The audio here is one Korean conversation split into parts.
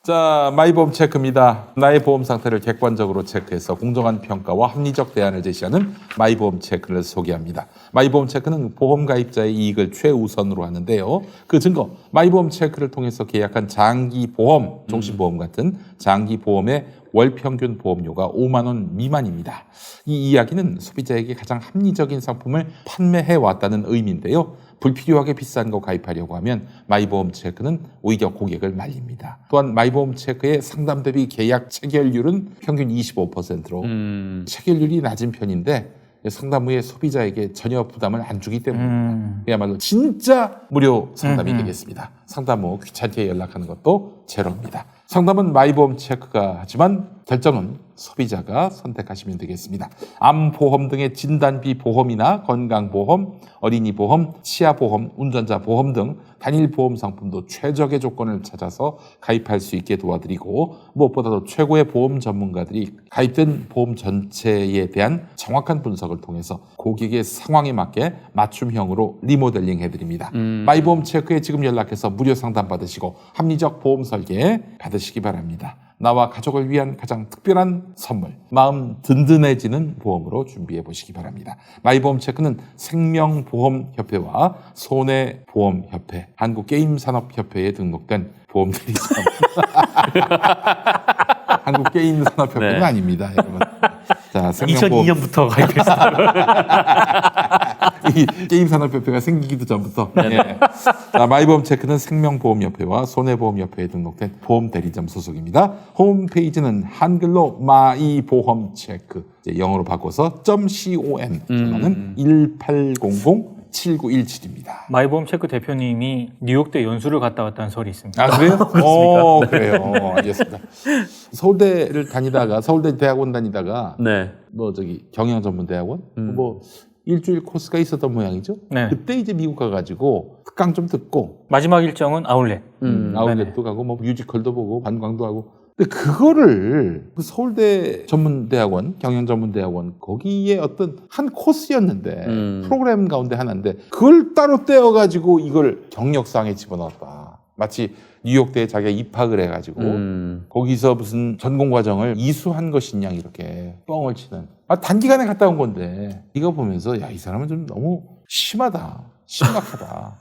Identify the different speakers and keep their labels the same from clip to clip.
Speaker 1: 자, 마이보험 체크입니다. 나의 보험 상태를 객관적으로 체크해서 공정한 평가와 합리적 대안을 제시하는 마이보험 체크를 소개합니다. 마이보험 체크는 보험 가입자의 이익을 최우선으로 하는데요. 그 증거, 마이보험 체크를 통해서 계약한 장기 보험, 종신보험 같은 장기 보험의 월 평균 보험료가 5만 원 미만입니다. 이 이야기는 소비자에게 가장 합리적인 상품을 판매해 왔다는 의미인데요. 불필요하게 비싼 거 가입하려고 하면 마이보험 체크는 오히려 고객을 말립니다. 또한 마이보험 체크의 상담 대비 계약 체결률은 평균 25%로 체결률이 낮은 편인데 상담 후에 소비자에게 전혀 부담을 안 주기 때문입니다. 그야말로 진짜 무료 상담이 되겠습니다. 상담 후 귀찮게 연락하는 것도 제로입니다. 상담은 마이보험 체크가 하지만 결정은 소비자가 선택하시면 되겠습니다. 암보험 등의 진단비 보험이나 건강보험, 어린이보험, 치아보험, 운전자보험 등 단일 보험 상품도 최적의 조건을 찾아서 가입할 수 있게 도와드리고 무엇보다도 최고의 보험 전문가들이 가입된 보험 전체에 대한 정확한 분석을 통해서 고객의 상황에 맞게 맞춤형으로 리모델링 해드립니다. 마이보험 체크에 지금 연락해서 무료 상담 받으시고 합리적 보험 설계 받으시기 바랍니다. 나와 가족을 위한 가장 특별한 선물, 마음 든든해지는 보험으로 준비해 보시기 바랍니다. 마이보험 체크는 생명보험협회와 손해보험협회, 한국게임산업협회에 등록된 보험들이죠. 한국게임산업협회는 아닙니다, 여러분. 자,
Speaker 2: 2002년부터 가입했어요.
Speaker 1: 이 게임산업협회가 생기기도 전부터. 네. 자, 마이보험 체크는 생명보험협회와 손해보험협회에 등록된 보험대리점 소속입니다. 홈페이지는 한글로 마이보험체크, 영어로 바꿔서 .com, 전화는 1800-7917입니다.
Speaker 2: 마이보험 체크 대표님이 뉴욕대 연수를 갔다 왔다는 설이 있습니다.
Speaker 1: 아, 그래요?
Speaker 2: 그렇습니까?
Speaker 1: 그래요. 알겠습니다. 서울대를 다니다가, 서울대 대학원 다니다가,
Speaker 3: 네.
Speaker 1: 경영전문대학원? 일주일 코스가 있었던 모양이죠.
Speaker 2: 네.
Speaker 1: 그때 이제 미국 가가지고 특강 좀 듣고,
Speaker 2: 마지막 일정은 아울렛.
Speaker 1: 아울렛도 가고, 뮤지컬도 보고, 관광도 하고. 근데 그거를 서울대 전문대학원, 경영전문대학원 거기에 어떤 한 코스였는데 프로그램 가운데 하나인데 그걸 따로 떼어가지고 이걸 경력상에 집어넣었다. 마치 뉴욕대에 자기가 입학을 해가지고 거기서 무슨 전공과정을 이수한 것인 양 이렇게 뻥을 치는. 단기간에 갔다 온 건데 이거 보면서 야, 이 사람은 좀 너무 심하다. 심각하다.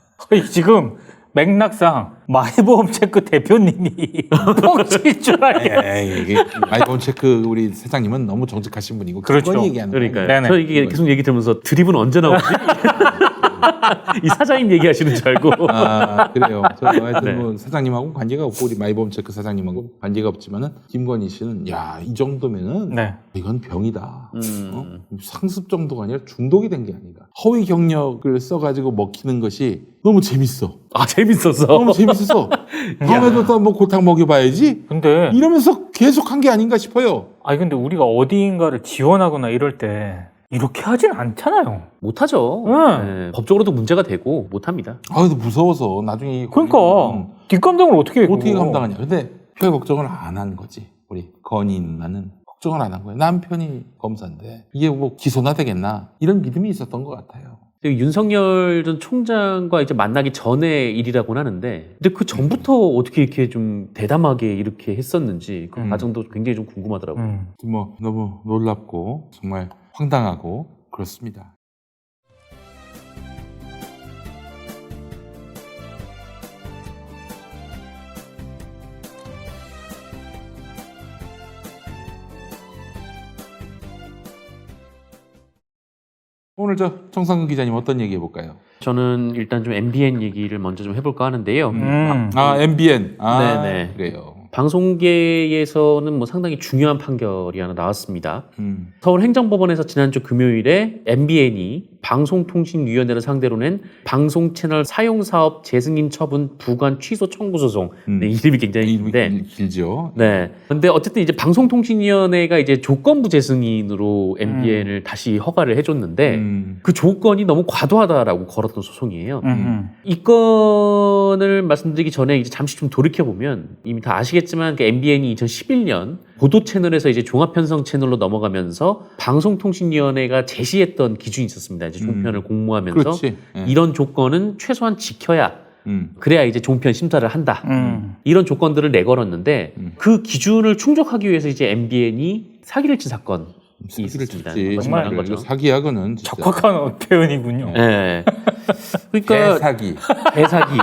Speaker 2: 지금 맥락상 마이보험 체크 대표님이 뻥칠 줄 알아요.
Speaker 1: 이게 마이보험 체크 우리 사장님은 너무 정직하신 분이고
Speaker 2: 그렇죠.
Speaker 1: 그건 얘기하는 거예요.
Speaker 3: 그러니까요. 저 이게 계속 얘기 들으면서 드립은 언제 나오지? 이 사장님 얘기하시는 줄 알고.
Speaker 1: 아, 그래요. 저 하여튼
Speaker 3: 네.
Speaker 1: 뭐 사장님하고 관계가 없고 우리 마이보험 체크 사장님하고 관계가 없지만은 김건희 씨는 야, 이 정도면은
Speaker 2: 네.
Speaker 1: 이건 병이다. 상습 정도가 아니라 중독이 된 게 아닌가. 허위 경력을 써가지고 먹히는 것이 너무 재밌어.
Speaker 3: 아, 재밌었어.
Speaker 1: 너무 재밌어서 다음에도 또 뭐 골탕 먹여봐야지.
Speaker 2: 근데
Speaker 1: 이러면서 계속 한 게 아닌가 싶어요.
Speaker 2: 근데 우리가 어디인가를 지원하거나 이럴 때 이렇게 하진 않잖아요.
Speaker 3: 못하죠.
Speaker 2: 네.
Speaker 3: 네. 법적으로도 문제가 되고 못합니다.
Speaker 1: 아, 근데 무서워서 나중에
Speaker 2: 그러니까 뒷감당을 어떻게 해?
Speaker 1: 어떻게
Speaker 2: 그거.
Speaker 1: 감당하냐. 근데 별 걱정을 안 한 거지. 우리 건희 누나는 걱정을 안 한 거예요. 남편이 검사인데 이게 뭐 기소나 되겠나 이런 믿음이 있었던 것 같아요.
Speaker 3: 윤석열 전 총장과 이제 만나기 전의 일이라고는 하는데, 근데 그 전부터 어떻게 이렇게 좀 대담하게 이렇게 했었는지 그 과정도 굉장히 좀 궁금하더라고요.
Speaker 1: 뭐 너무 놀랍고 정말 황당하고 그렇습니다. 오늘 정상근 기자님 어떤 얘기 해볼까요?
Speaker 3: 저는 일단 좀 MBN 얘기를 먼저 좀 해볼까 하는데요.
Speaker 1: MBN.
Speaker 3: 네네.
Speaker 1: 그래요.
Speaker 3: 방송계에서는 뭐 상당히 중요한 판결이 하나 나왔습니다. 서울행정법원에서 지난주 금요일에 MBN이 방송통신위원회를 상대로 낸 방송채널 사용사업 재승인 처분 부관 취소 청구 소송. 네, 이름이 굉장히 긴데.
Speaker 1: 길죠.
Speaker 3: 네. 근데 어쨌든 이제 방송통신위원회가 이제 조건부 재승인으로 MBN을 다시 허가를 해줬는데 그 조건이 너무 과도하다라고 걸었던 소송이에요. 이 건을 말씀드리기 전에 이제 잠시 좀 돌이켜보면 이미 다 아시겠지만 그 MBN이 2011년 보도 채널에서 이제 종합 편성 채널로 넘어가면서 방송통신위원회가 제시했던 기준이 있었습니다. 이제 종편을 공모하면서
Speaker 1: 그렇지. 예.
Speaker 3: 이런 조건은 최소한 지켜야 그래야 이제 종편 심사를 한다. 이런 조건들을 내걸었는데 그 기준을 충족하기 위해서 이제 MBN이 사기를 친 사건이
Speaker 1: 사기를
Speaker 3: 있습니다.
Speaker 1: 쳤지.
Speaker 3: 거짓말한 거죠.
Speaker 1: 사기야그는 진짜.
Speaker 2: 적확한 표현이군요.
Speaker 3: 네. 그러니까
Speaker 1: 대사기.
Speaker 3: 대사기.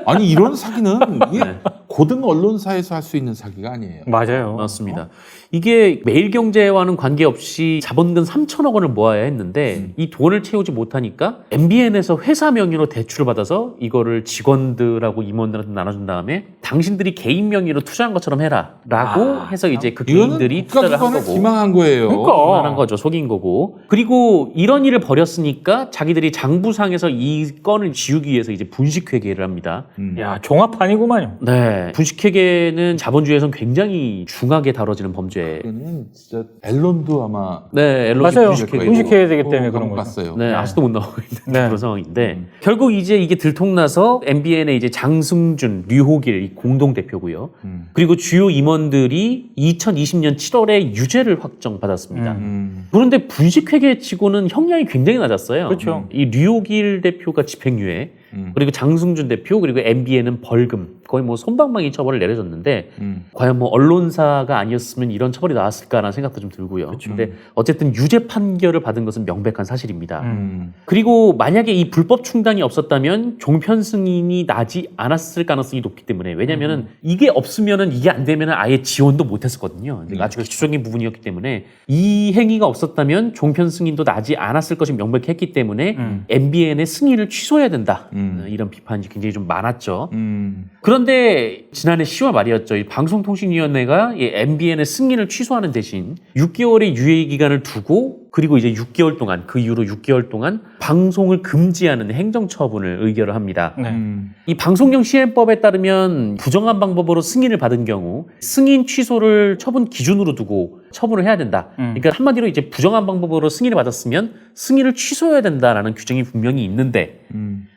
Speaker 1: 아니 이런 사기는 이게
Speaker 3: 네.
Speaker 1: 고등 언론사에서 할 수 있는 사기가 아니에요.
Speaker 2: 맞아요.
Speaker 3: 맞습니다. 이게 매일경제와는 관계없이 자본금 3천억 원을 모아야 했는데 이 돈을 채우지 못하니까 MBN에서 회사 명의로 대출을 받아서 이거를 직원들하고 임원들한테 나눠준 다음에 당신들이 개인 명의로 투자한 것처럼 해라라고 해서 이제 그 개인들이 투자를 한
Speaker 1: 국가기관을
Speaker 3: 거고.
Speaker 1: 기망한 거예요.
Speaker 2: 그러니까.
Speaker 3: 한 거죠. 속인 거고. 그리고 이런 일을 벌였으니까 자기들이 장부상에서 이 건을 지우기 위해서 이제 분식회계를 합니다.
Speaker 2: 야, 종합판이구만요.
Speaker 3: 네. 분식회계는 자본주의에서는 굉장히 중하게 다뤄지는 범죄.
Speaker 1: 그거는 진짜 앨런도 아마
Speaker 3: 네, 앨런지
Speaker 2: 맞아요.
Speaker 3: 분식회계.
Speaker 2: 분식회계야 되기 때문에 그런 거죠.
Speaker 1: 봤어요.
Speaker 3: 네, 아직도 못 나오고 있는
Speaker 2: 네.
Speaker 3: 그런 상황인데 결국 이제 이게 들통나서 MBN의 이제 장승준, 류호길 이 공동 대표고요. 그리고 주요 임원들이 2020년 7월에 유죄를 확정받았습니다. 그런데 분식회계치고는 형량이 굉장히 낮았어요.
Speaker 2: 그렇죠.
Speaker 3: 이 류호길 대표가 집행유예, 그리고 장승준 대표 그리고 MBN은 벌금, 거의 뭐 솜방망이 처벌을 내려졌는데 과연 뭐 언론사가 아니었으면 이런 처벌이 나왔을까라는 생각도 좀 들고요. 근데 어쨌든 유죄 판결을 받은 것은 명백한 사실입니다. 그리고 만약에 이 불법 충당이 없었다면 종편 승인이 나지 않았을 가능성이 높기 때문에, 왜냐면은 이게 없으면은 이게 안 되면은 아예 지원도 못 했었거든요. 아주 기초적인 부분이었기 때문에 이 행위가 없었다면 종편 승인도 나지 않았을 것이 명백했기 때문에 MBN의 승인을 취소해야 된다. 이런 비판이 굉장히 좀 많았죠. 그런데 지난해 10월 말이었죠. 이 방송통신위원회가 이 MBN의 승인을 취소하는 대신 6개월의 유예 기간을 두고 그리고 이제 6개월 동안, 그 이후로 6개월 동안 방송을 금지하는 행정처분을 의결을 합니다.
Speaker 2: 네.
Speaker 3: 이 방송령 시행법에 따르면 부정한 방법으로 승인을 받은 경우 승인 취소를 처분 기준으로 두고 처분을 해야 된다. 그러니까 한마디로 이제 부정한 방법으로 승인을 받았으면 승인을 취소해야 된다라는 규정이 분명히 있는데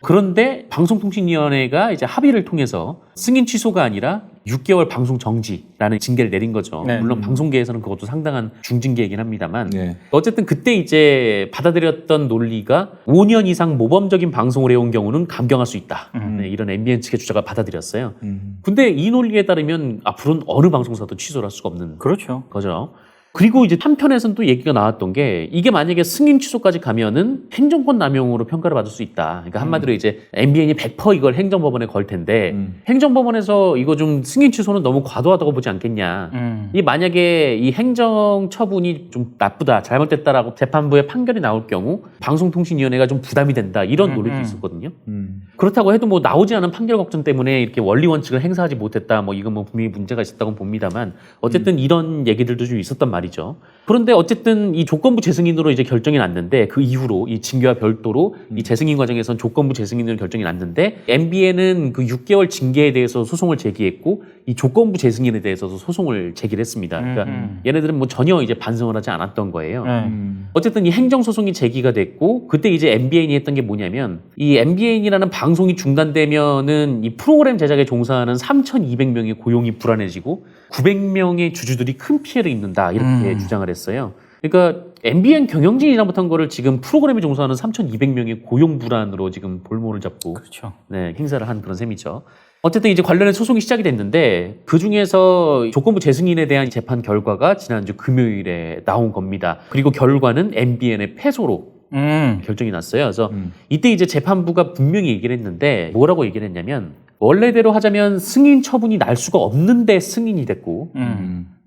Speaker 3: 그런데 방송통신위원회가 이제 합의를 통해서 승인 취소가 아니라 6개월 방송 정지라는 징계를 내린 거죠.
Speaker 2: 네.
Speaker 3: 물론 방송계에서는 그것도 상당한 중징계이긴 합니다만
Speaker 1: 네.
Speaker 3: 어쨌든 그때 이제 받아들였던 논리가 5년 이상 모범적인 방송을 해온 경우는 감경할 수 있다. 네, 이런 MBN 측의 주장을 받아들였어요. 근데 이 논리에 따르면 앞으로는 어느 방송사도 취소를 할 수가 없는
Speaker 2: 그렇죠.
Speaker 3: 거죠. 그리고 이제 한편에서는 또 얘기가 나왔던 게 이게 만약에 승인 취소까지 가면은 행정권 남용으로 평가를 받을 수 있다. 그러니까 한마디로 이제 MBN이 100% 이걸 행정법원에 걸 텐데 행정법원에서 이거 좀 승인 취소는 너무 과도하다고 보지 않겠냐. 이 만약에 이 행정 처분이 좀 나쁘다, 잘못됐다라고 재판부의 판결이 나올 경우 방송통신위원회가 좀 부담이 된다. 이런 논리도 있었거든요. 그렇다고 해도 뭐 나오지 않은 판결 걱정 때문에 이렇게 원리 원칙을 행사하지 못했다. 뭐 이건 뭐 분명히 문제가 있었다고 봅니다만 어쨌든 이런 얘기들도 좀 있었단 말이죠. 그런데 어쨌든 이 조건부 재승인으로 이제 결정이 났는데 그 이후로 이 징계와 별도로 이 재승인 과정에서는 조건부 재승인으로 결정이 났는데 MBN은 그 6개월 징계에 대해서 소송을 제기했고 이 조건부 재승인에 대해서도 소송을 제기를 했습니다. 그러니까 얘네들은 뭐 전혀 이제 반성을 하지 않았던 거예요. 어쨌든 이 행정소송이 제기가 됐고 그때 이제 MBN이 했던 게 뭐냐면 이 MBN이라는 방송이 중단되면은 이 프로그램 제작에 종사하는 3,200명의 고용이 불안해지고 900명의 주주들이 큰 피해를 입는다 이렇게 주장을 했어요. 그러니까 MBN 경영진이 잘못한 거를 지금 프로그램에 종사하는 3,200명의 고용 불안으로 지금 볼모를 잡고
Speaker 2: 그렇죠.
Speaker 3: 네, 행사를 한 그런 셈이죠. 어쨌든 이제 관련해 소송이 시작이 됐는데 그 중에서 조건부 재승인에 대한 재판 결과가 지난주 금요일에 나온 겁니다. 그리고 결과는 MBN의 패소로 결정이 났어요. 그래서 이때 이제 재판부가 분명히 얘기를 했는데 뭐라고 얘기를 했냐면 원래대로 하자면 승인 처분이 날 수가 없는데 승인이 됐고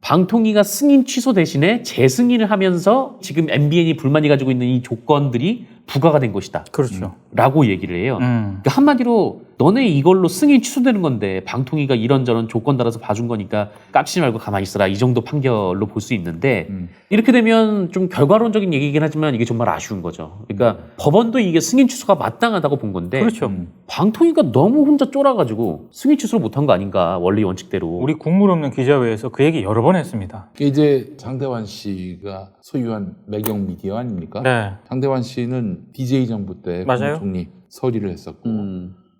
Speaker 3: 방통위가 승인 취소 대신에 재승인을 하면서 지금 MBN이 불만이 가지고 있는 이 조건들이 부과가 된 것이다.
Speaker 2: 그렇죠.
Speaker 3: 라고 얘기를 해요. 그러니까 한마디로 너네 이걸로 승인 취소되는 건데 방통위가 이런저런 조건 달아서 봐준 거니까 깝치지 말고 가만히 있어라. 이 정도 판결로 볼 수 있는데 이렇게 되면 좀 결과론적인 얘기이긴 하지만 이게 정말 아쉬운 거죠. 그러니까 법원도 이게 승인 취소가 마땅하다고 본 건데
Speaker 2: 그렇죠.
Speaker 3: 방통위가 너무 혼자 쫄아가지고 승인 취소를 못한 거 아닌가 원리 원칙대로.
Speaker 2: 우리 국물 없는 기자회에서 그 얘기 여러 번 했습니다.
Speaker 1: 이제 장대환 씨가 소유한 매경 미디어 아닙니까?
Speaker 2: 네.
Speaker 1: 장대환 씨는 DJ 정부 때
Speaker 2: 맞아요.
Speaker 1: 국무총리 서리를 했었고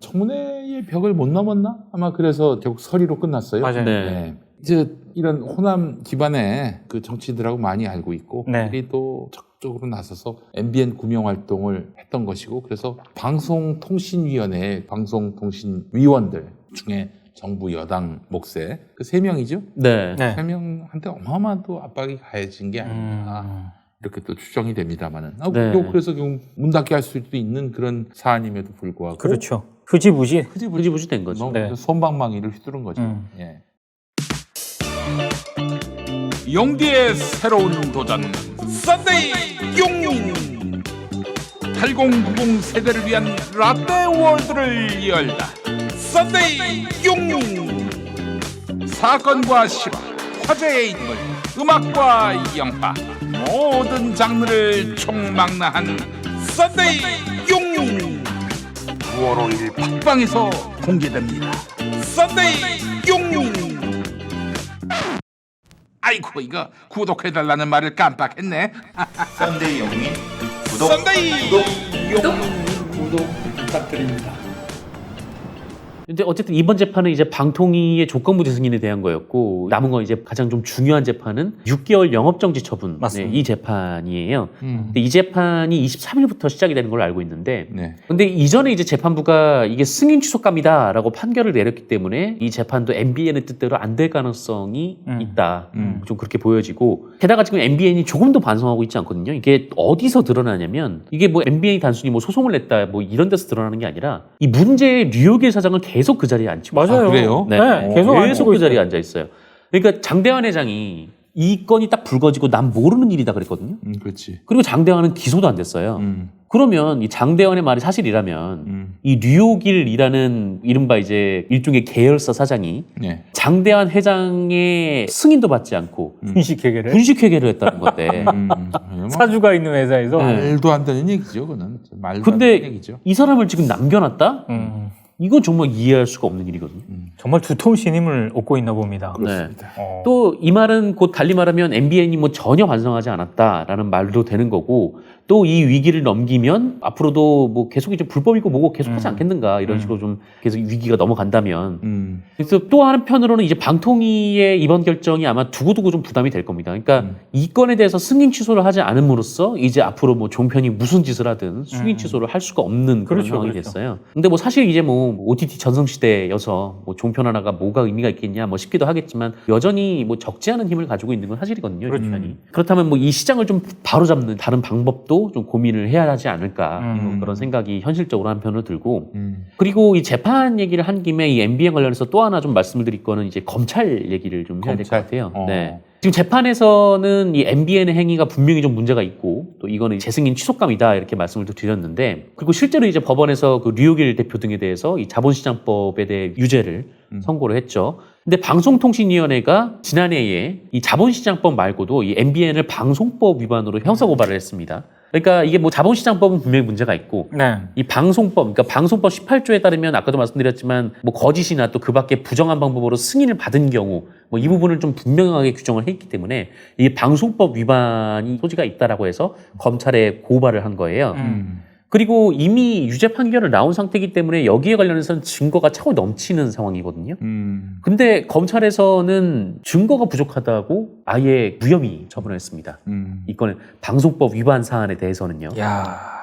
Speaker 1: 청문회의 벽을 못 넘었나? 아마 그래서 결국 서리로 끝났어요.
Speaker 2: 맞아요.
Speaker 1: 이제 이런 호남 기반의 그 정치인들하고 많이 알고 있고
Speaker 2: 네.
Speaker 1: 그들이 또 적극적으로 나서서 MBN 구명 활동을 했던 것이고 그래서 방송통신위원회 방송통신위원들 중에 정부 여당 몫에 그 3명이죠.
Speaker 3: 네.
Speaker 2: 네.
Speaker 1: 3명한테 어마어마한 또 압박이 가해진 게 아닌가 이렇게 또 추정이 됩니다만은
Speaker 3: 네.
Speaker 1: 그래서 문 닫게 할 수도 있는 그런 사안임에도 불구하고
Speaker 2: 그렇죠. 흐지부지.
Speaker 3: 흐지부지 된 거죠.
Speaker 2: 네.
Speaker 1: 손방망이를 휘두른 거죠. 예.
Speaker 4: 용디의 새로운 도전 썬데이 용인 8090 세대를 위한 라떼 월드를 열다 썬데이 용인 사건과 실화 화제의 인물 음악과 영화 모든 장르를 총망라한 썬데이 용인 9월 5일 팟빵에서 공개됩니다. 썬데이 용인 아이고 이거 구독해달라는 말을 깜빡했네.
Speaker 5: 썬데이 영민 구독
Speaker 4: 썬데이
Speaker 2: 구독 부탁드립니다.
Speaker 3: 근데 어쨌든 이번 재판은 이제 방통위의 조건부 재승인에 대한 거였고 남은 건 이제 가장 좀 중요한 재판은 6개월 영업정지 처분
Speaker 2: 맞습니다.
Speaker 3: 이 재판이에요. 근데 이 재판이 23일부터 시작이 되는 걸로 알고 있는데
Speaker 1: 네.
Speaker 3: 근데 이전에 이제 재판부가 이게 승인 취소감이다라고 판결을 내렸기 때문에 이 재판도 MBN의 뜻대로 안 될 가능성이 있다. 좀 그렇게 보여지고 게다가 지금 MBN이 조금도 반성하고 있지 않거든요. 이게 어디서 드러나냐면 이게 뭐 MBN이 단순히 뭐 소송을 냈다 뭐 이런 데서 드러나는 게 아니라 이 문제의 류혁일 사장을 계속 그 자리에 앉히고
Speaker 2: 맞아요.
Speaker 1: 아, 그래요?
Speaker 3: 네.
Speaker 2: 계속 앉히고
Speaker 3: 그 자리에
Speaker 2: 있어요.
Speaker 3: 앉아 있어요. 그러니까 장대환 회장이 이 건이 딱 불거지고 난 모르는 일이다 그랬거든요.
Speaker 1: 그렇지.
Speaker 3: 그리고 장대환은 기소도 안 됐어요. 그러면 이 장대환의 말이 사실이라면 이 류욕일이라는 이른바 이제 일종의 계열사 사장이
Speaker 1: 네.
Speaker 3: 장대환 회장의 승인도 받지 않고
Speaker 2: 분식회계를
Speaker 3: 분식회계를 했다는 건데
Speaker 2: 사주가 있는 회사에서
Speaker 3: 네.
Speaker 1: 말도 안 되는 얘기죠, 그는. 말도 안
Speaker 3: 근데
Speaker 1: 되는 얘기죠.
Speaker 3: 이 사람을 지금 남겨놨다? 이건 정말 이해할 수가 없는 일이거든요.
Speaker 2: 정말 두터우신 힘을 얻고 있나 봅니다.
Speaker 3: 네. 또 이 말은 곧 달리 말하면 MBN이 뭐 전혀 반성하지 않았다라는 말도 되는 거고 또 이 위기를 넘기면 앞으로도 뭐 계속 이제 불법이고 뭐고 계속 하지 않겠는가 이런 식으로 좀 계속 위기가 넘어간다면 그래서 또 한편으로는 이제 방통위의 이번 결정이 아마 두고두고 좀 부담이 될 겁니다. 그러니까 이 건에 대해서 승인 취소를 하지 않음으로써 이제 앞으로 뭐 종편이 무슨 짓을 하든 승인 취소를 할 수가 없는 그런
Speaker 2: 그렇죠,
Speaker 3: 상황이
Speaker 2: 그렇죠.
Speaker 3: 됐어요. 근데 뭐 사실 이제 뭐 OTT 전성시대여서 뭐 종편 하나가 뭐가 의미가 있겠냐 뭐 싶기도 하겠지만 여전히 뭐 적지 않은 힘을 가지고 있는 건 사실이거든요.
Speaker 2: 그렇죠.
Speaker 3: 종편이. 그렇다면 뭐 이 시장을 좀 바로잡는 다른 방법도 좀 고민을 해야 하지 않을까 뭐 그런 생각이 현실적으로 한편으로 들고 그리고 이 재판 얘기를 한 김에 이 MBN 관련해서 또 하나 좀 말씀을 드릴 거는 이제 검찰 얘기를 좀 해야 될 것
Speaker 1: 검찰?
Speaker 3: 같아요.
Speaker 1: 어.
Speaker 3: 네. 지금 재판에서는 이 MBN의 행위가 분명히 좀 문제가 있고 또 이거는 재승인 취소감이다 이렇게 말씀을 또 드렸는데 그리고 실제로 이제 법원에서 그 류욕일 대표 등에 대해서 이 자본시장법에 대해 유죄를 선고를 했죠. 근데 방송통신위원회가 지난해에 이 자본시장법 말고도 이 MBN을 방송법 위반으로 형사고발을 했습니다. 그러니까 이게 뭐 자본시장법은 분명히 문제가 있고
Speaker 2: 네.
Speaker 3: 이 방송법, 그러니까 방송법 18조에 따르면 아까도 말씀드렸지만 뭐 거짓이나 또 그 밖에 부정한 방법으로 승인을 받은 경우 뭐 이 부분을 좀 분명하게 규정을 했기 때문에 이 방송법 위반이 소지가 있다라고 해서 검찰에 고발을 한 거예요. 그리고 이미 유죄 판결을 나온 상태이기 때문에 여기에 관련해서는 증거가 차고 넘치는 상황이거든요. 근데 검찰에서는 증거가 부족하다고 아예 무혐의 처분을 했습니다. 이 건의 방송법 위반 사안에 대해서는요.
Speaker 2: 야.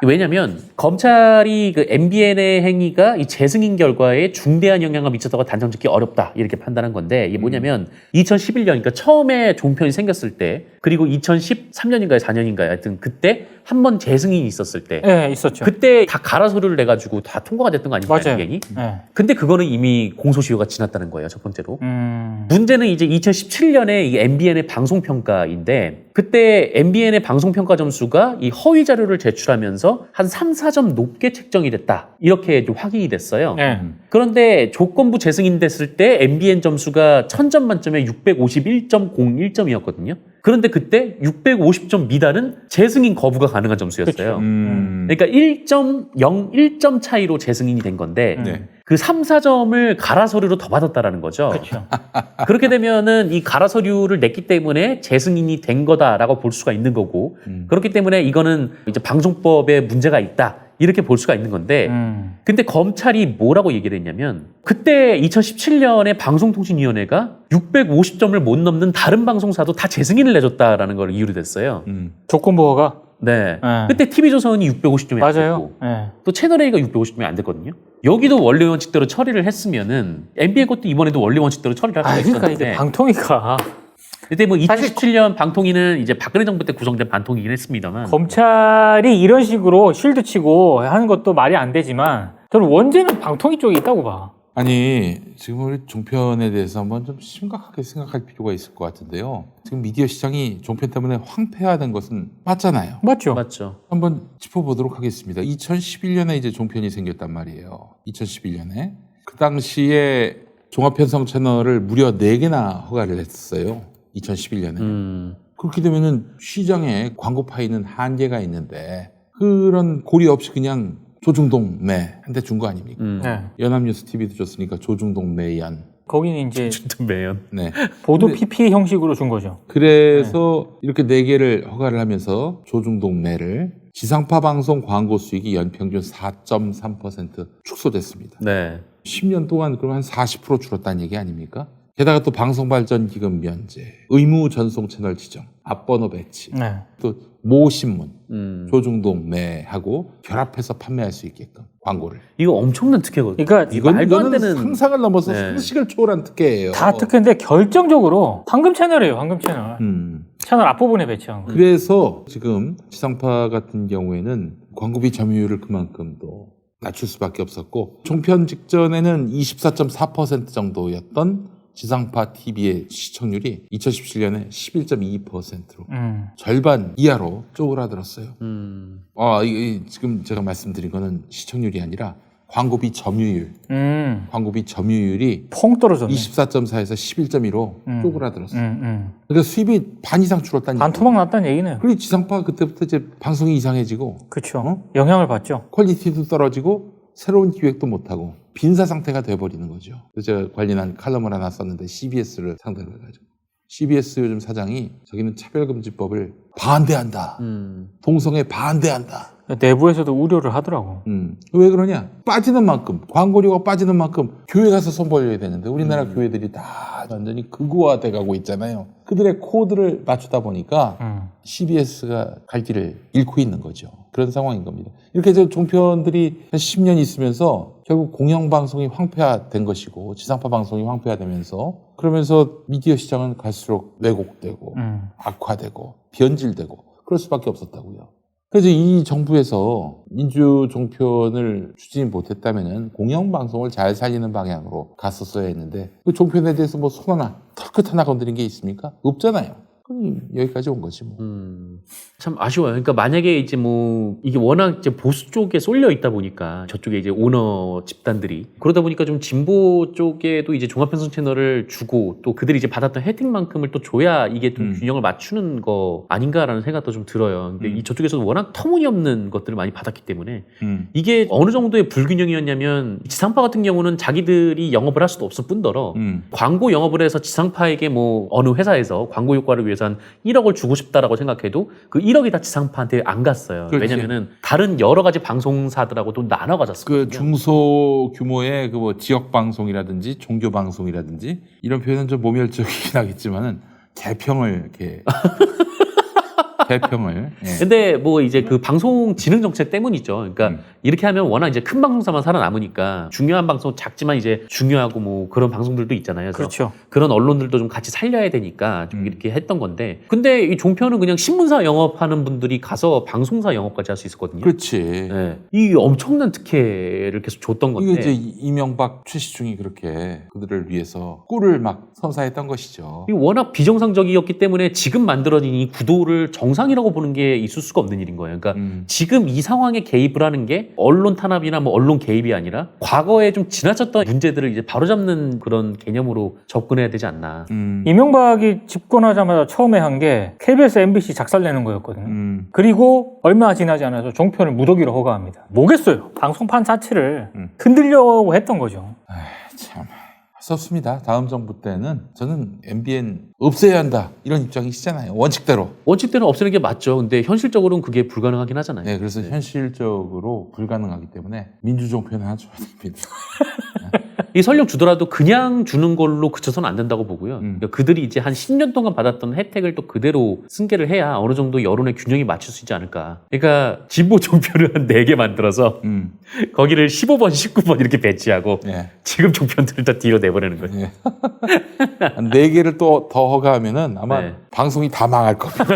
Speaker 3: 왜냐하면 검찰이 그 MBN의 행위가 이 재승인 결과에 중대한 영향을 미쳤다고 단정짓기 어렵다 이렇게 판단한 건데 이게 뭐냐면 2011년 그러니까 처음에 종편이 생겼을 때 그리고 2013년인가요 4년인가요 하여튼 그때 한 번 재승인이 있었을 때
Speaker 2: 네, 있었죠.
Speaker 3: 그때 다 가라 소리를 내가지고 다 통과가 됐던 거 아닙니까?
Speaker 2: 맞아요.
Speaker 3: MBN이?
Speaker 2: 네.
Speaker 3: 근데 그거는 이미 공소시효가 지났다는 거예요 첫 번째로. 문제는 이제 2017년에 이 MBN의 방송평가인데 그때 MBN의 방송평가 점수가 이 허위 자료를 제출하면서 한 3, 4점 높게 책정이 됐다. 이렇게 좀 확인이 됐어요.
Speaker 2: 네.
Speaker 3: 그런데 조건부 재승인 됐을 때 MBN 점수가 1000점 만점에 651.01점이었거든요. 그런데 그때 650점 미달은 재승인 거부가 가능한 점수였어요. 그러니까 1.01점 차이로 재승인이 된 건데
Speaker 1: 네.
Speaker 3: 그 3, 4점을 가라 서류로 더 받았다라는 거죠.
Speaker 2: 그렇죠.
Speaker 3: 그렇게 되면은 이 가라 서류를 냈기 때문에 재승인이 된 거다라고 볼 수가 있는 거고 그렇기 때문에 이거는 이제 방송법에 문제가 있다. 이렇게 볼 수가 있는 건데 근데 검찰이 뭐라고 얘기를 했냐면 그때 2017년에 방송통신위원회가 650점을 못 넘는 다른 방송사도 다 재승인을 내줬다라는 걸 이유로 댔어요.
Speaker 2: 조건부호가
Speaker 3: 네.
Speaker 2: 네.
Speaker 3: 그때 TV조선이 650점이 안
Speaker 2: 맞아요.
Speaker 3: 됐고
Speaker 2: 네.
Speaker 3: 또 채널A가 650점이 안 됐거든요. 여기도 원리 원칙대로 처리를 했으면은 MBN 것도 이번에도 원리 원칙대로 처리를 하기로
Speaker 2: 그러니까
Speaker 3: 했었는데
Speaker 2: 이제 방통위가
Speaker 3: 그때 뭐
Speaker 2: 사실
Speaker 3: 2017년 방통위는 이제 박근혜 정부 때 구성된 방통위긴 했습니다만
Speaker 2: 검찰이 이런 식으로 실드 치고 하는 것도 말이 안 되지만 저는 원죄는 방통위 쪽에 있다고 봐.
Speaker 1: 아니 지금 우리 종편에 대해서 한번 좀 심각하게 생각할 필요가 있을 것 같은데요. 지금 미디어 시장이 종편 때문에 황폐화된 것은 맞잖아요.
Speaker 2: 맞죠?
Speaker 3: 맞죠.
Speaker 1: 한번 짚어보도록 하겠습니다. 2011년에 이제 종편이 생겼단 말이에요. 2011년에 그 당시에 종합편성 채널을 무려 4개나 허가를 했어요. 2011년에. 그렇게 되면은 시장에 광고 파이는 한계가 있는데 그런 고리 없이 그냥 조중동 매 한 대 준 거 아닙니까?
Speaker 2: 네.
Speaker 1: 연합뉴스 TV도 줬으니까 조중동 매연.
Speaker 2: 거기는 이제
Speaker 3: 매연.
Speaker 1: 네.
Speaker 2: 보도
Speaker 1: 근데-
Speaker 2: PPA 형식으로 준 거죠.
Speaker 1: 그래서 이렇게 4개를 허가를 하면서 조중동 매를 지상파 방송 광고 수익이 연평균 4.3% 축소됐습니다.
Speaker 3: 네.
Speaker 1: 10년 동안 그럼 한 40% 줄었다는 얘기 아닙니까? 게다가 또 방송발전기금 면제, 의무 전송 채널 지정, 앞번호 배치,
Speaker 2: 네.
Speaker 1: 또 모신문,
Speaker 3: 조중동
Speaker 1: 매하고 결합해서 판매할 수 있게끔 광고를.
Speaker 3: 이거 엄청난 특혜거든요.
Speaker 2: 그러니까
Speaker 3: 이거 말도 안
Speaker 1: 이거는
Speaker 3: 되는
Speaker 1: 상상을 넘어서
Speaker 3: 네.
Speaker 1: 상식을 초월한 특혜예요.
Speaker 2: 다 특혜인데 결정적으로 황금 채널이에요. 황금 채널.
Speaker 1: 음.
Speaker 2: 채널 앞부분에 배치한 거.
Speaker 1: 그래서 지금 지상파 같은 경우에는 광고비 점유율을 그만큼 또 낮출 수밖에 없었고 종편 직전에는 24.4% 정도였던 지상파 TV의 시청률이 2017년에 11.2%로 절반 이하로 쪼그라들었어요. 지금 제가 말씀드린 거는 시청률이 아니라 광고비 점유율. 광고비 점유율이
Speaker 2: 펑 떨어졌네.
Speaker 1: 24.4에서 11.2로 쪼그라들었어요. 그러니까 수입이 반 이상 줄었다는
Speaker 2: 반토막 났다는 얘기네요.
Speaker 1: 그리고 지상파 그때부터 이제 방송이 이상해지고
Speaker 2: 그렇죠. 영향을 받죠.
Speaker 1: 퀄리티도 떨어지고 새로운 기획도 못하고 빈사 상태가 돼버리는 거죠. 그래서 제가 관련한 칼럼을 하나 썼는데 CBS를 상대로 해가지고 CBS 요즘 사장이 자기는 차별금지법을 반대한다. 동성애 반대한다.
Speaker 2: 내부에서도 우려를 하더라고.
Speaker 1: 왜 그러냐? 빠지는 만큼 광고료가 빠지는 만큼 교회 가서 손 벌려야 되는데 우리나라 교회들이 다 완전히 극우화돼 가고 있잖아요. 그들의 코드를 맞추다 보니까 CBS가 갈 길을 잃고 있는 거죠. 그런 상황인 겁니다. 이렇게 해서 종편들이 한 10년 있으면서 결국 공영방송이 황폐화된 것이고 지상파 방송이 황폐화되면서 그러면서 미디어 시장은 갈수록 왜곡되고 악화되고 변질되고 그럴 수밖에 없었다고요. 그래서 이 정부에서 민주 종편을 추진 못했다면은 공영방송을 잘 살리는 방향으로 갔었어야 했는데 그 종편에 대해서 뭐 손 하나 털끝 하나 건드린 게 있습니까? 없잖아요. 그럼 여기까지 온 거지 뭐.
Speaker 3: 참 아쉬워요. 그러니까 만약에 이제 뭐 이게 워낙 이제 보수 쪽에 쏠려 있다 보니까 저쪽에 이제 오너 집단들이 그러다 보니까 좀 진보 쪽에도 이제 종합편성 채널을 주고 또 그들이 이제 받았던 혜택만큼을 또 줘야 이게 좀 균형을 맞추는 거 아닌가라는 생각도 좀 들어요. 근데 이 저쪽에서는 워낙 터무니없는 것들을 많이 받았기 때문에 이게 어느 정도의 불균형이었냐면 지상파 같은 경우는 자기들이 영업을 할 수도 없을 뿐더러 광고 영업을 해서 지상파에게 뭐 어느 회사에서 광고 효과를 위해서 한 1억을 주고 싶다라고 생각해도 그 1억이 다 지상파한테 안 갔어요.
Speaker 1: 그렇지.
Speaker 3: 왜냐면은 다른 여러 가지 방송사들하고도 나눠 가졌거든요.
Speaker 1: 그 중소 규모의 그 뭐 지역 방송이라든지 종교 방송이라든지 이런 표현은 좀 모멸적이긴 하겠지만은 개평을 이렇게 개평을. 예.
Speaker 3: 근데 뭐 이제 그 방송 진흥 정책 때문이죠. 그러니까 이렇게 하면 워낙 이제 큰 방송사만 살아남으니까 중요한 방송 작지만 이제 중요하고 뭐 그런 방송들도 있잖아요. 그래서
Speaker 2: 그렇죠.
Speaker 3: 그런 언론들도 좀 같이 살려야 되니까 좀 이렇게 했던 건데. 근데 이 종편은 그냥 신문사 영업하는 분들이 가서 방송사 영업까지 할 수 있었거든요.
Speaker 1: 그렇지.
Speaker 3: 네. 이 엄청난 특혜를 계속 줬던 건데.
Speaker 1: 이게 이제 이명박 최시중이 그렇게 그들을 위해서 꿀을 막 선사했던 것이죠.
Speaker 3: 이게 워낙 비정상적이었기 때문에 지금 만들어진 이 구도를 정상이라고 보는 게 있을 수가 없는 일인 거예요. 그러니까 지금 이 상황에 개입을 하는 게 언론 탄압이나 뭐 언론 개입이 아니라 과거에 좀 지나쳤던 문제들을 이제 바로잡는 그런 개념으로 접근해야 되지 않나.
Speaker 2: 이명박이 집권하자마자 처음에 한 게 KBS, MBC 작살내는 거였거든요. 그리고 얼마 지나지 않아서 종편을 무더기로 허가합니다. 뭐겠어요? 방송판 자체를 흔들려고 했던 거죠.
Speaker 1: 참 썼습니다. 다음 정부 때는 저는 MBN 없애야 한다 이런 입장이시잖아요. 원칙대로.
Speaker 3: 원칙대로 없애는 게 맞죠. 근데 현실적으로는 그게 불가능하긴 하잖아요.
Speaker 1: 네, 그래서 현실적으로 불가능하기 때문에 민주종편 하나 줘야 됩니다.
Speaker 3: 이 설령 주더라도 그냥 주는 걸로 그쳐서는 안 된다고 보고요. 그러니까 그들이 이제 한 10년 동안 받았던 혜택을 또 그대로 승계를 해야 어느 정도 여론의 균형이 맞출 수 있지 않을까. 그러니까 진보 종편을 한 4개 만들어서 거기를 15번, 19번 이렇게 배치하고
Speaker 1: 예.
Speaker 3: 지금 종편들을 다 뒤로 내보내는 거예요.
Speaker 1: 예. 한 4개를 또 더 허가하면은 아마
Speaker 3: 네.
Speaker 1: 방송이 다 망할 겁니다.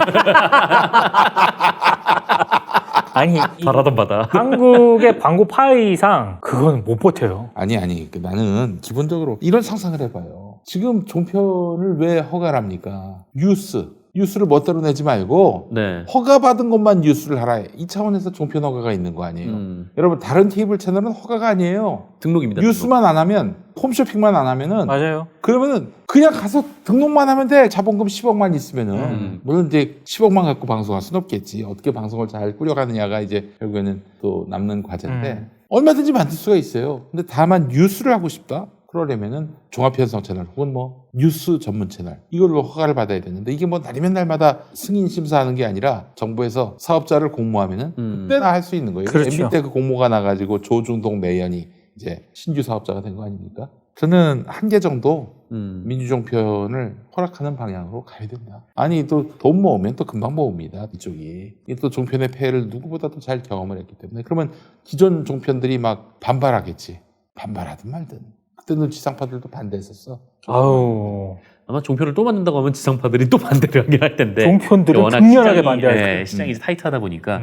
Speaker 2: 아니
Speaker 3: 바라던 바다.
Speaker 2: 한국의 광고 파이상 그건 못 버텨요.
Speaker 1: 아니 나는 기본적으로 이런 상상을 해봐요. 지금 종편을 왜 허가를 합니까? 뉴스를 멋대로 내지 말고
Speaker 3: 네.
Speaker 1: 허가받은 것만 뉴스를 하라. 이 차원에서 종편 허가가 있는 거 아니에요. 여러분 다른 케이블 채널은 허가가 아니에요.
Speaker 3: 등록입니다.
Speaker 1: 뉴스만 안 하면 홈쇼핑만 안 하면은
Speaker 2: 맞아요.
Speaker 1: 그러면은 그냥 가서 등록만 하면 돼. 자본금 10억만 있으면은 물론 이제 10억만 갖고 방송할 수는 없겠지. 어떻게 방송을 잘 꾸려가느냐가 이제 결국에는 또 남는 과제인데 얼마든지 만들 수가 있어요. 근데 다만 뉴스를 하고 싶다. 그러려면은 종합편성 채널 혹은 뭐 뉴스 전문 채널 이걸로 허가를 받아야 되는데 이게 뭐 날이면 날마다 승인 심사하는 게 아니라 정부에서 사업자를 공모하면은 그때나 할 수 있는 거예요.
Speaker 2: 그렇죠.
Speaker 1: MB 때 그 공모가 나가지고 조중동 매연이 이제 신규 사업자가 된 거 아닙니까? 저는 한 개 정도 민주종편을 허락하는 방향으로 가야 된다. 아니 또 돈 모으면 또 금방 모읍니다. 이쪽이. 이게 또 종편의 폐해를 누구보다도 잘 경험을 했기 때문에 그러면 기존 종편들이 막 반발하겠지. 반발하든 말든. 그때는 지상파들도 반대했었어.
Speaker 2: 아우.
Speaker 3: 아마 종편을 또 만든다고 하면 지상파들이 또 반대를 하긴 할 텐데.
Speaker 2: 종편들은
Speaker 3: 워낙
Speaker 2: 극렬하게
Speaker 3: 시장이,
Speaker 2: 반대할
Speaker 3: 예,
Speaker 2: 거예요.
Speaker 3: 시장이 타이트하다 보니까.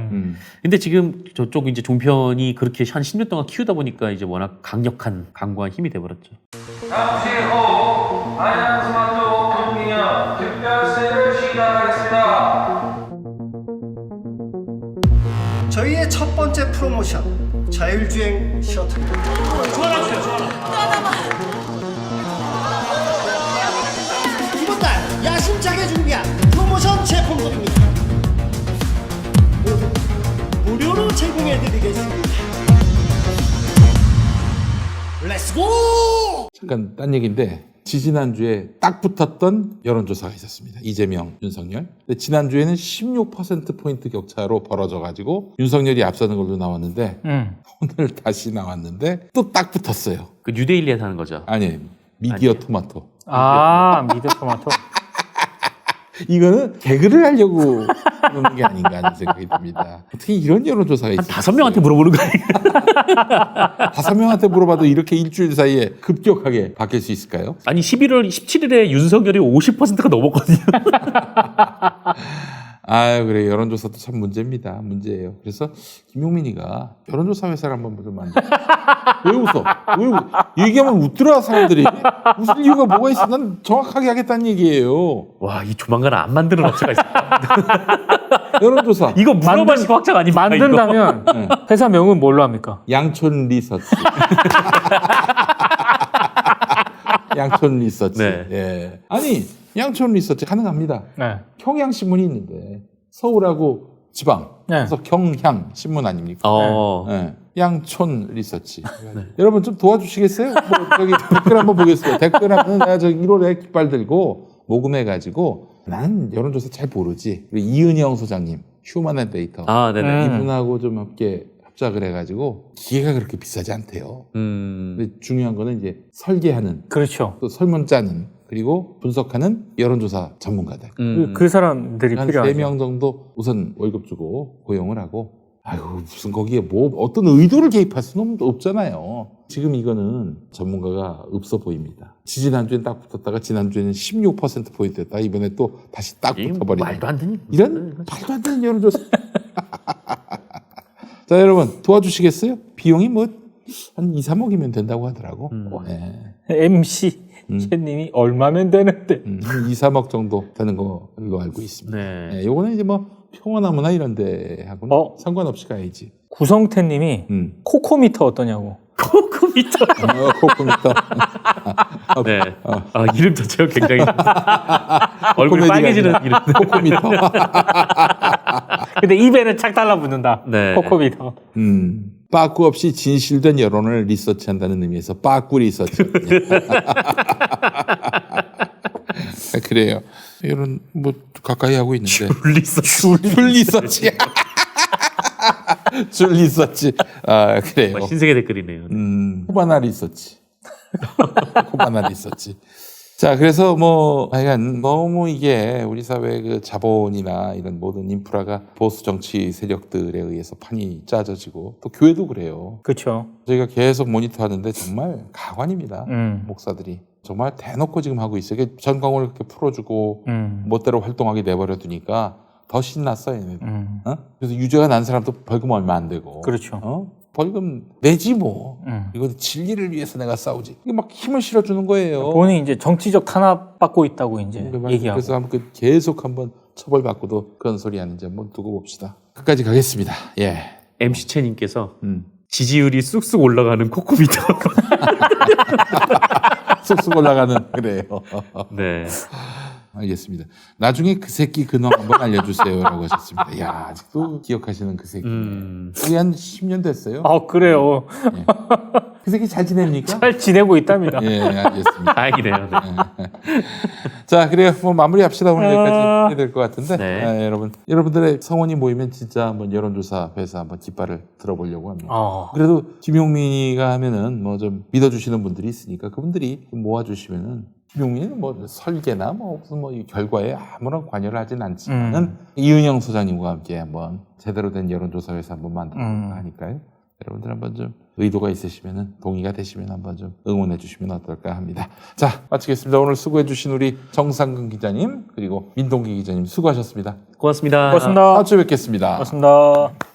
Speaker 1: 근데
Speaker 3: 지금 저쪽 이제 종편이 그렇게 한 10년 동안 키우다 보니까 이제 워낙 강력한 강고한 힘이 돼버렸죠.
Speaker 6: 잠시 후 안양스마트 금기념 특별세를 시작하겠습니다.
Speaker 7: 저희의 첫 번째 프로모션 자율주행 셔틀입니다. 이번 달 야심차게 준비한 프로모션 제품들입니다. 모두 무료로 제공해드리겠습니다. 렛츠고!
Speaker 1: 잠깐 딴 얘기인데 지지난주에 딱 붙었던 여론조사가 있었습니다. 이재명, 윤석열. 근데 지난주에는 16%포인트 격차로 벌어져가지고 윤석열이 앞서는 걸로 나왔는데 오늘 다시 나왔는데 또 딱 붙었어요.
Speaker 3: 그 뉴데일리에서 하는 거죠.
Speaker 1: 아니 미디어 토마토.
Speaker 2: 아, 미드토마토.
Speaker 1: 이거는 개그를 하려고 그러는 게 아닌가 하는 생각이 듭니다. 어떻게 이런 여론조사가
Speaker 3: 한
Speaker 1: 있어요?
Speaker 3: 5명한테 물어보는 거 아니에요?
Speaker 1: 5명한테 물어봐도 이렇게 일주일 사이에 급격하게 바뀔 수 있을까요?
Speaker 3: 아니 11월 17일에 윤석열이 50%가 넘었거든요.
Speaker 1: 아유 그래 여론조사도 참 문제입니다. 문제예요. 그래서 김용민이가 여론조사 회사를 한번 좀 만들어. 왜 웃어? 왜 웃어? 얘기하면 웃더라 사람들이. 웃을 이유가 뭐가 있어? 난 정확하게 하겠다는 얘기예요.
Speaker 3: 와, 이 조만간 안 만드는 업체가 있어.
Speaker 1: 여론조사.
Speaker 3: 이거 물어봐시고 확장 아닙니까?
Speaker 2: 만든다면 회사 명은 뭘로 합니까?
Speaker 1: 양촌 리서치. 양촌 리서치.
Speaker 3: 네.
Speaker 1: 예. 아니 양촌 리서치 가능합니다.
Speaker 2: 네.
Speaker 1: 경향신문이 있는데 서울하고 지방
Speaker 2: 네.
Speaker 1: 그래서 경향 신문 아닙니까?
Speaker 3: 어.
Speaker 1: 네. 양촌 리서치. 여러분 좀 도와주시겠어요? 뭐 저기 댓글 한번 보겠어요. 댓글 하면 내가 저 1월에 깃발 들고 모금해가지고 나는 여론조사 잘 모르지. 그리고 이은영 소장님 휴먼앤데이터
Speaker 3: 아, 네네.
Speaker 1: 이분하고 좀 함께 합작을 해가지고 기계가 그렇게 비싸지 않대요. 근데 중요한 거는 이제 설계하는
Speaker 2: 그렇죠.
Speaker 1: 또 설문 짜는 그리고 분석하는 여론조사 전문가들.
Speaker 2: 그 사람들이
Speaker 1: 한
Speaker 2: 필요하죠.
Speaker 1: 3명 정도 우선 월급 주고 고용을 하고 아유 무슨 거기에 뭐 어떤 의도를 개입할 수는 없잖아요. 지금 이거는 전문가가 없어 보입니다. 지난주엔 딱 붙었다가 지난주에는 16%포인트였다. 이번에 또 다시 딱 붙어버리네.
Speaker 3: 말도 안 되는.
Speaker 1: 이런 말도 안 되는 여론조사. 자 여러분 도와주시겠어요? 비용이 뭐 한 2, 3억이면 된다고 하더라고. 네.
Speaker 2: MC 셰님이 얼마면 되는데.
Speaker 1: 한 2, 3억 정도 되는 걸로 알고 있습니다.
Speaker 3: 네.
Speaker 1: 네, 요거는 이제 뭐 평화나무나 이런 데하고는 상관없이 가야지.
Speaker 2: 구성태님이 코코미터 어떠냐고.
Speaker 3: 코코미터.
Speaker 1: 코코미터.
Speaker 3: 네. 아, 이름 자체가 굉장히 얼굴이 빨개지는 이름.
Speaker 1: 코코미터.
Speaker 2: 근데 입에는 착 달라붙는다.
Speaker 3: 네.
Speaker 2: 코코미터.
Speaker 1: 빠꾸 없이 진실된 여론을 리서치한다는 의미에서 빠꾸 리서치. 그래요. 이런 뭐 가까이 하고 있는데. 줄 리서치. 줄 리서치. 아 그래요.
Speaker 3: 신세계 댓글이네요.
Speaker 1: 코바나 리서치. 코바나 리서치. 자, 그래서 뭐 하여간 너무 이게 우리 사회의 그 자본이나 이런 모든 인프라가 보수 정치 세력들에 의해서 판이 짜져지고 또 교회도 그래요.
Speaker 2: 그렇죠.
Speaker 1: 저희가 계속 모니터하는데 정말 가관입니다. 목사들이 정말 대놓고 지금 하고 있어요. 이게 전광을 그렇게 풀어주고 멋대로 활동하게 내버려 두니까 더 신났어요. 어? 그래서 유죄가 난 사람도 벌금 얼마 안 되고.
Speaker 2: 그렇죠.
Speaker 1: 벌금 내지 뭐. 이거 진리를 위해서 내가 싸우지. 이게 막 힘을 실어주는 거예요.
Speaker 2: 본인이 이제 정치적 탄압받고 있다고 이제 얘기하고.
Speaker 1: 그래서 한번 계속 한번 처벌받고도 그런 소리 하는지 한번 두고 봅시다. 끝까지 가겠습니다. 예.
Speaker 3: MC 채님께서 지지율이 쑥쑥 올라가는 코코미터.
Speaker 1: 쑥쑥 올라가는 그래요.
Speaker 3: 네.
Speaker 1: 알겠습니다. 나중에 그 새끼 근황 한번 알려주세요라고 하셨습니다. 야 아직도 기억하시는 그 새끼. 그게 한 10년 됐어요.
Speaker 2: 아 그래요.
Speaker 1: 예. 그 새끼 잘 지냅니까?
Speaker 2: 잘 지내고 있답니다.
Speaker 1: 예, 알겠습니다.
Speaker 3: 다행이네요. 네.
Speaker 1: 자, 그래요. 뭐 마무리합시다. 오늘 여기까지 해야 될 것 같은데,
Speaker 3: 네.
Speaker 1: 아, 여러분들의 성원이 모이면 진짜 한번 여론조사에서 한번 깃발을 들어보려고 합니다. 그래도 김용민이가 하면은 뭐 좀 믿어주시는 분들이 있으니까 그분들이 모아주시면은. 김용민은 뭐 설계나 뭐 무슨 뭐 이 결과에 아무런 관여를 하진 않지만은 이은영 소장님과 함께 한번 제대로 된 여론조사회에서 한번 만들어볼까 하니까요. 여러분들 한번 좀 의도가 있으시면은 동의가 되시면 한번 좀 응원해 주시면 어떨까 합니다. 자, 마치겠습니다. 오늘 수고해 주신 우리 정상근 기자님 그리고 민동기 기자님 수고하셨습니다.
Speaker 3: 고맙습니다.
Speaker 2: 고맙습니다.
Speaker 1: 다음 주에 뵙겠습니다.
Speaker 2: 고맙습니다.